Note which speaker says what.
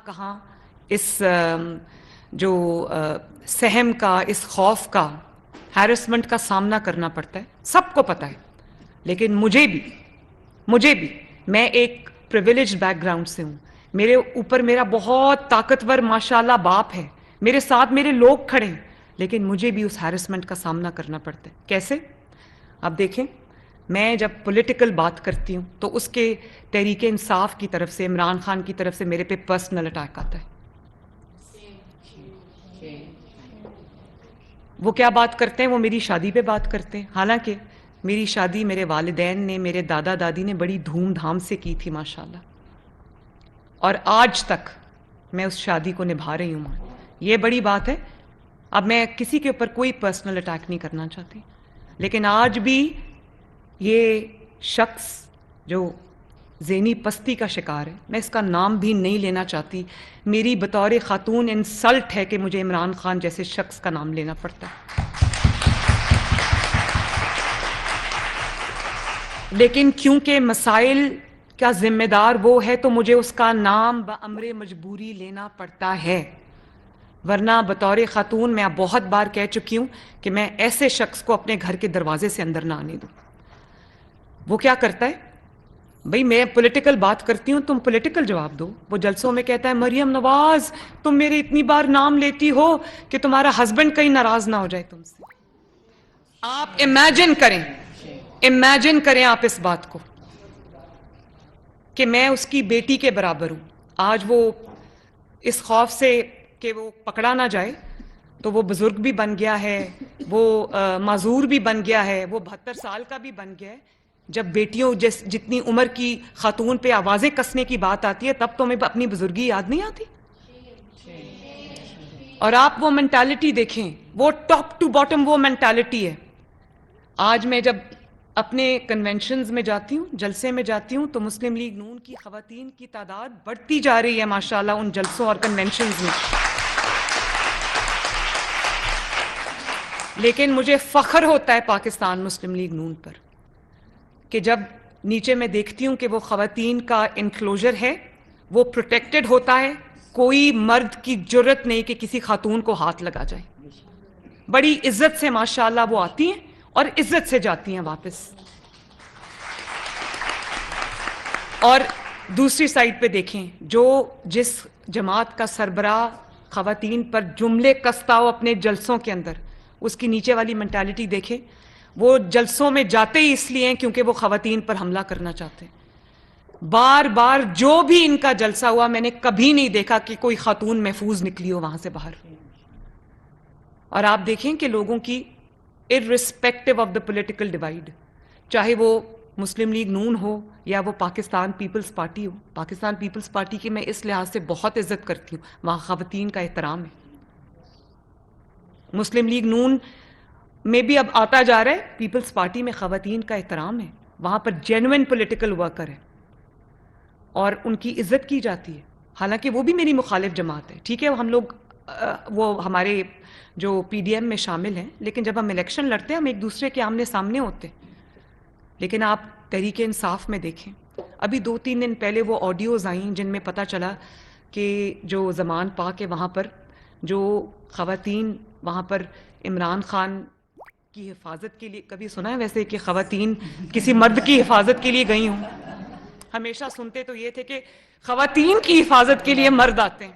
Speaker 1: کہاں اس جو سہم کا، اس خوف کا، ہیرسمنٹ کا سامنا کرنا پڑتا ہے، سب کو پتہ ہے. لیکن مجھے بھی میں ایک پریویلیج بیک گراؤنڈ سے ہوں. میرے اوپر میرا بہت طاقتور ماشاءاللہ باپ ہے، میرے ساتھ میرے لوگ کھڑے ہیں، لیکن مجھے بھی اس ہیرسمنٹ کا سامنا کرنا پڑتا ہے. کیسے؟ اب دیکھیں، میں جب پولیٹیکل بات کرتی ہوں تو اس کے تحریک انصاف کی طرف سے، عمران خان کی طرف سے میرے پہ پرسنل اٹیک آتا ہے. وہ کیا بات کرتے ہیں؟ وہ میری شادی پہ بات کرتے ہیں، حالانکہ میری شادی میرے والدین نے، میرے دادا دادی نے بڑی دھوم دھام سے کی تھی ماشاءاللہ، اور آج تک میں اس شادی کو نبھا رہی ہوں. یہ بڑی بات ہے. اب میں کسی کے اوپر کوئی پرسنل اٹیک نہیں کرنا چاہتی، لیکن آج بھی یہ شخص جو ذہنی پستی کا شکار ہے، میں اس کا نام بھی نہیں لینا چاہتی. میری بطور خاتون انسلٹ ہے کہ مجھے عمران خان جیسے شخص کا نام لینا پڑتا ہے. لیکن کیونکہ مسائل کا ذمہ دار وہ ہے تو مجھے اس کا نام بامر مجبوری لینا پڑتا ہے، ورنہ بطور خاتون میں اب بہت بار کہہ چکی ہوں کہ میں ایسے شخص کو اپنے گھر کے دروازے سے اندر نہ آنے دوں. وہ کیا کرتا ہے؟ بھئی میں پولیٹیکل بات کرتی ہوں، تم پولیٹیکل جواب دو. وہ جلسوں میں کہتا ہے، مریم نواز تم میرے اتنی بار نام لیتی ہو کہ تمہارا ہسبینڈ کہیں ناراض نہ ہو جائے تم سے. آپ امیجن کریں آپ اس بات کو کہ میں اس کی بیٹی کے برابر ہوں. آج وہ اس خوف سے کہ وہ پکڑا نہ جائے تو وہ بزرگ بھی بن گیا ہے، وہ معذور بھی بن گیا ہے، وہ 72 سال کا بھی بن گیا ہے. جب بیٹیوں جتنی عمر کی خاتون پہ آوازیں کسنے کی بات آتی ہے تب تو ہمیں اپنی بزرگی یاد نہیں آتی. اور آپ وہ مینٹالٹی دیکھیں، وہ ٹاپ ٹو باٹم وہ مینٹالٹی ہے. آج میں جب اپنے کنونشنز میں جاتی ہوں، جلسے میں جاتی ہوں، تو مسلم لیگ نون کی خواتین کی تعداد بڑھتی جا رہی ہے ماشاءاللہ ان جلسوں اور کنونشنز میں. لیکن مجھے فخر ہوتا ہے پاکستان مسلم لیگ نون پر کہ جب نیچے میں دیکھتی ہوں کہ وہ خواتین کا انکلوژر ہے، وہ پروٹیکٹڈ ہوتا ہے، کوئی مرد کی جرت نہیں کہ کسی خاتون کو ہاتھ لگا جائے. بڑی عزت سے ماشاءاللہ وہ آتی ہیں اور عزت سے جاتی ہیں واپس. اور دوسری سائڈ پہ دیکھیں، جس جماعت کا سربراہ خواتین پر جملے کستا ہو اپنے جلسوں کے اندر، اس کی نیچے والی مینٹالٹی دیکھیں. وہ جلسوں میں جاتے ہی اس لیے ہیں کیونکہ وہ خواتین پر حملہ کرنا چاہتے ہیں. بار بار جو بھی ان کا جلسہ ہوا میں نے کبھی نہیں دیکھا کہ کوئی خاتون محفوظ نکلی ہو وہاں سے باہر. اور آپ دیکھیں کہ لوگوں کی irrespective of the political divide، چاہے وہ مسلم لیگ نون ہو یا وہ پاکستان پیپلز پارٹی ہو. پاکستان پیپلز پارٹی کی میں اس لحاظ سے بہت عزت کرتی ہوں، وہاں خواتین کا احترام ہے. مسلم لیگ نون میں بھی اب آتا جا رہا ہے، پیپلز پارٹی میں خواتین کا احترام ہے، وہاں پر جینوئن پولیٹیکل ورکر ہے اور ان کی عزت کی جاتی ہے. حالانکہ وہ بھی میری مخالف جماعت ہے، ٹھیک ہے، ہم لوگ وہ ہمارے جو پی ڈی ایم میں شامل ہیں، لیکن جب ہم الیکشن لڑتے ہیں ہم ایک دوسرے کے آمنے سامنے ہوتے ہیں. لیکن آپ تحریک انصاف میں دیکھیں، ابھی 2-3 دن پہلے وہ آڈیوز آئیں جن میں پتہ چلا کہ جو زمان پاک ہے وہاں پر جو خواتین وہاں پر عمران خان کی حفاظت کے لیے، کبھی سنا ہے ویسے کہ خواتین کسی مرد کی حفاظت کے لیے گئی ہوں؟ ہمیشہ سنتے تو یہ تھے کہ خواتین کی حفاظت کے لیے مرد آتے ہیں.